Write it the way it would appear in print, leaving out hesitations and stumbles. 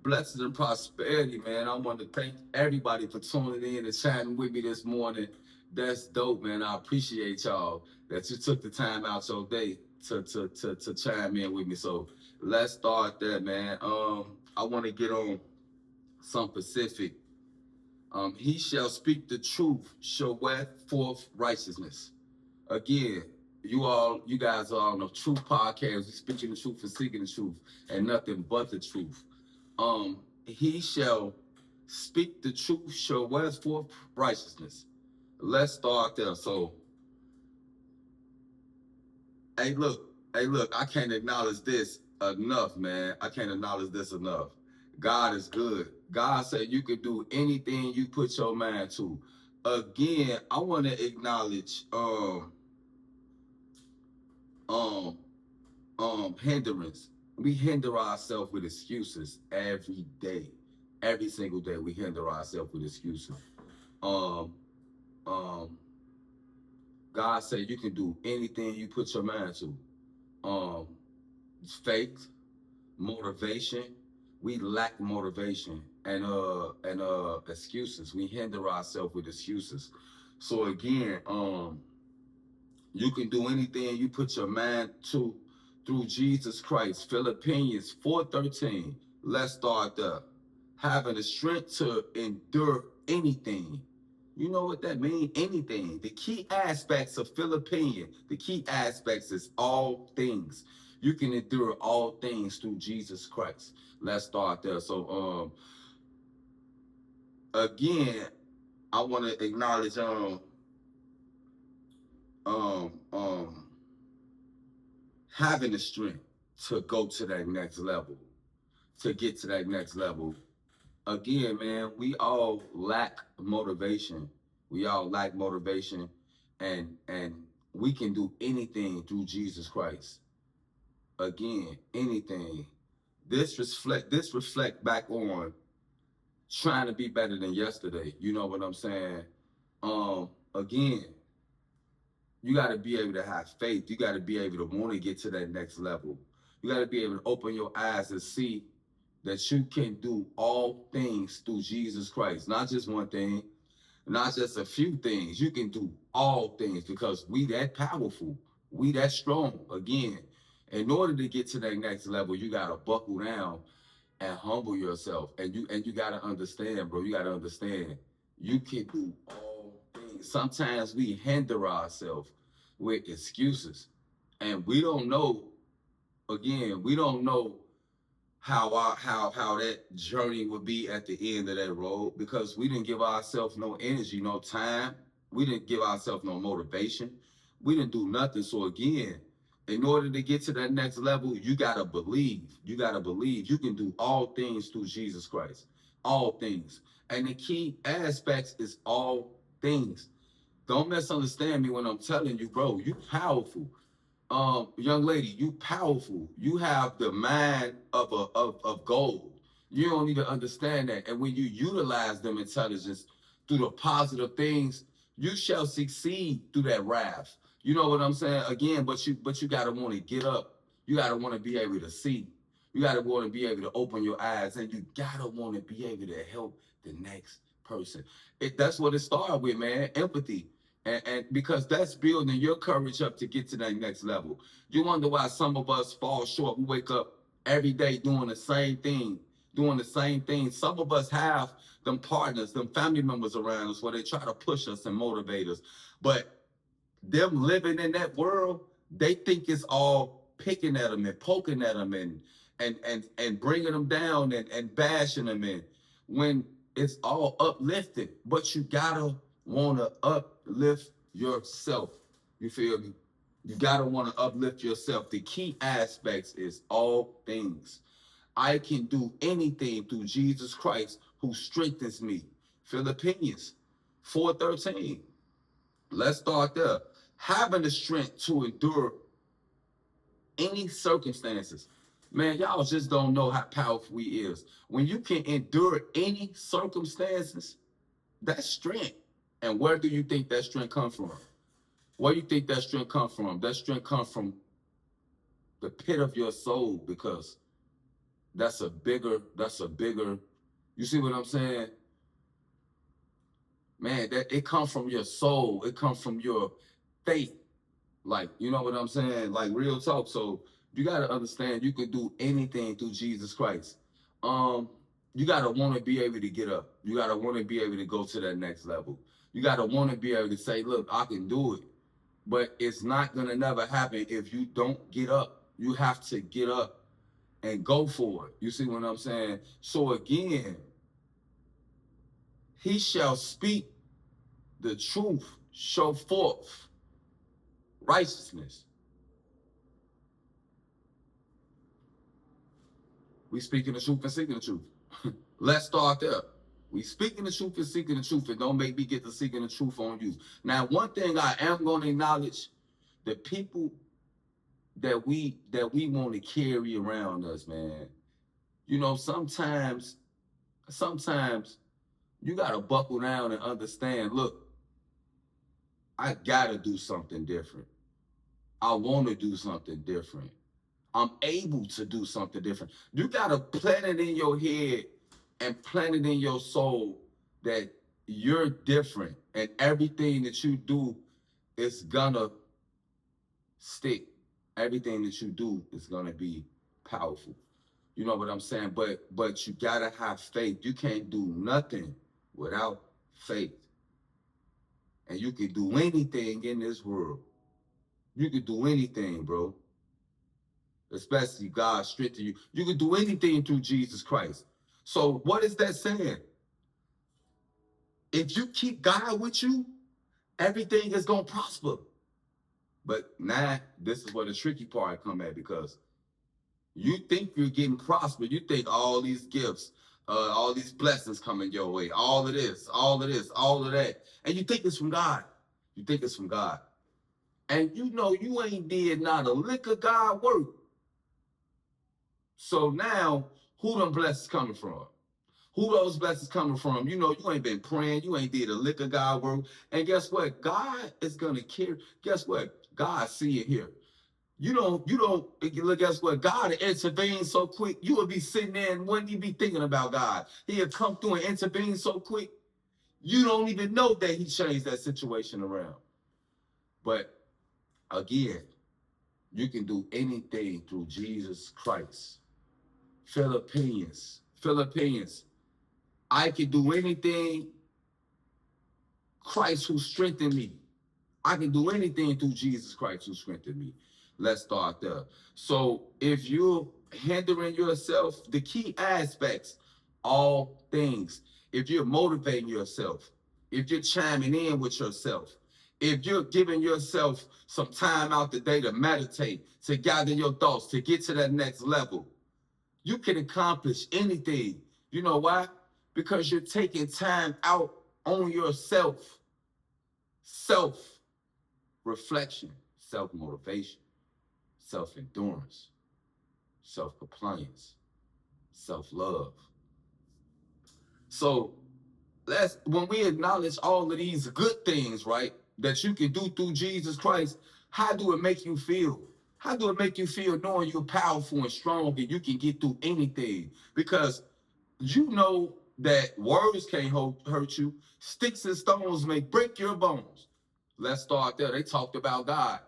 blessings and prosperity, man. I want to thank everybody for tuning in and chatting with me this morning. That's dope, man. I appreciate y'all that you took the time out your day to chime in with me. So let's start there, man. I want to get on some specific. He shall speak the truth, shall wear forth righteousness. Again, you guys are on the Truth Podcast. We speaking the truth and seeking the truth, and nothing but the truth. He shall speak the truth, shall wear forth righteousness. Let's start there. So, hey, look, I can't acknowledge this enough, man. I can't acknowledge this enough. God is good. God said you could do anything you put your mind to. Again, I want to acknowledge um hindrance. We hinder ourselves with excuses every day. Every single day we hinder ourselves with excuses. Um um God said you can do anything you put your mind to. Um Faith, motivation. We lack motivation and excuses. We hinder ourselves with excuses. So again, you can do anything you put your mind to through Jesus Christ. Philippians 4:13. Let's start there. Having the strength to endure anything. You know what that means? Anything. The key aspects of Philippians, the key aspects is all things. You can endure all things through Jesus Christ. Let's start there. So again, I want to acknowledge um um having the strength to go to that next level, to get to that next level. Again, man, we all lack motivation. We all lack motivation, and we can do anything through Jesus Christ. Again, anything. This reflect back on trying to be better than yesterday. You know what I'm saying? Again, you got to be able to have faith. You got to be able to want to get to that next level. You got to be able to open your eyes and see that you can do all things through Jesus Christ. Not just one thing, not just a few things. You can do all things because we that powerful. We that strong. Again, in order to get to that next level, you got to buckle down and humble yourself. And you got to understand, bro. You got to understand. You can do all things. Sometimes we hinder ourselves with excuses, and we don't know. Again, we don't know how that journey would be at the end of that road because we didn't give ourselves no energy, no time. We didn't give ourselves no motivation. We didn't do nothing. So again, in order to get to that next level, you gotta believe. You gotta believe you can do all things through Jesus Christ. All things. And the key aspects is all things. Don't misunderstand me when I'm telling you, bro, you powerful. Young lady, you powerful. You have the mind of gold. You don't need to understand that. And when you utilize them intelligence through the positive things, you shall succeed through that wrath. You know what I'm saying? Again, but you gotta want to get up. You gotta want to be able to see. You gotta want to be able to open your eyes, and you gotta want to be able to help the next person. That's what it started with, man. Empathy. And because that's building your courage up to get to that next level. You wonder why some of us fall short. We wake up every day doing the same thing, doing the same thing. Some of us have them partners, them family members around us where they try to push us and motivate us. But them living in that world, they think it's all picking at them and poking at them and bringing them down and bashing them in when it's all uplifting. But you gotta want to uplift yourself. You feel me? You gotta want to uplift yourself. The key aspects is all things. I can do anything through Jesus Christ who strengthens me. Philippians 4:13. Let's start there. Having the strength to endure any circumstances. Man, y'all just don't know how powerful he is. When you can endure any circumstances, that's strength. And where do you think that strength comes from? Where do you think that strength comes from? That strength comes from the pit of your soul because that's a bigger, you see what I'm saying? Man, that it comes from your soul. It comes from your faith. Like, you know what I'm saying? Like real talk. So you gotta understand you can do anything through Jesus Christ. Um, you gotta want to be able to get up. You gotta want to be able to go to that next level. You gotta want to be able to say, look, I can do it. But it's not gonna never happen if you don't get up. You have to get up and go for it. You see what I'm saying? So again, he shall speak the truth, show forth righteousness. We speaking the truth and seeking the truth. Let's start there. We speaking the truth and seeking the truth, and don't make me get to seeking the truth on you. Now, one thing I am going to acknowledge: the people that we want to carry around us, man. You know, sometimes you gotta buckle down and understand. Look, I gotta do something different. I want to do something different. I'm able to do something different. You gotta plant it in your head and plant it in your soul that you're different and everything that you do is gonna stick. Everything that you do is gonna be powerful. You know what I'm saying? But you gotta have faith. You can't do nothing without faith. And you can do anything in this world. You can do anything, bro. Especially God strengthen you. You can do anything through Jesus Christ. So what is that saying? If you keep God with you, everything is gonna prosper. But now this is where the tricky part come at, because you think you're getting prospered. You think all these gifts, all these blessings coming your way, all of this, all of this, all of that, and you think it's from God. You think it's from God, and you know you ain't did not a lick of God work. So now, who them blessings coming from? Who those blessings coming from? You know, you ain't been praying. You ain't did a lick of God work. And guess what? God is going to care. Guess what? God see it here. You don't, look, guess what? God intervenes so quick. You would be sitting there and wouldn't even be thinking about God. He'll come through and intervene so quick. You don't even know that he changed that situation around. But again, you can do anything through Jesus Christ. Philippines. I can do anything, Christ who strengthened me. I can do anything through Jesus Christ who strengthened me. Let's start there. So if you're hindering yourself, the key aspects, all things, if you're motivating yourself, if you're chiming in with yourself, if you're giving yourself some time out the day to meditate, to gather your thoughts, to get to that next level, you can accomplish anything. You know why? Because you're taking time out on yourself. Self reflection, self motivation, self endurance, self compliance, self love. So when we acknowledge all of these good things, right, that you can do through Jesus Christ, how do it make you feel? How do it make you feel knowing you're powerful and strong and you can get through anything? Because you know that words can't hurt you. Sticks and stones may break your bones. Let's start there. They talked about God.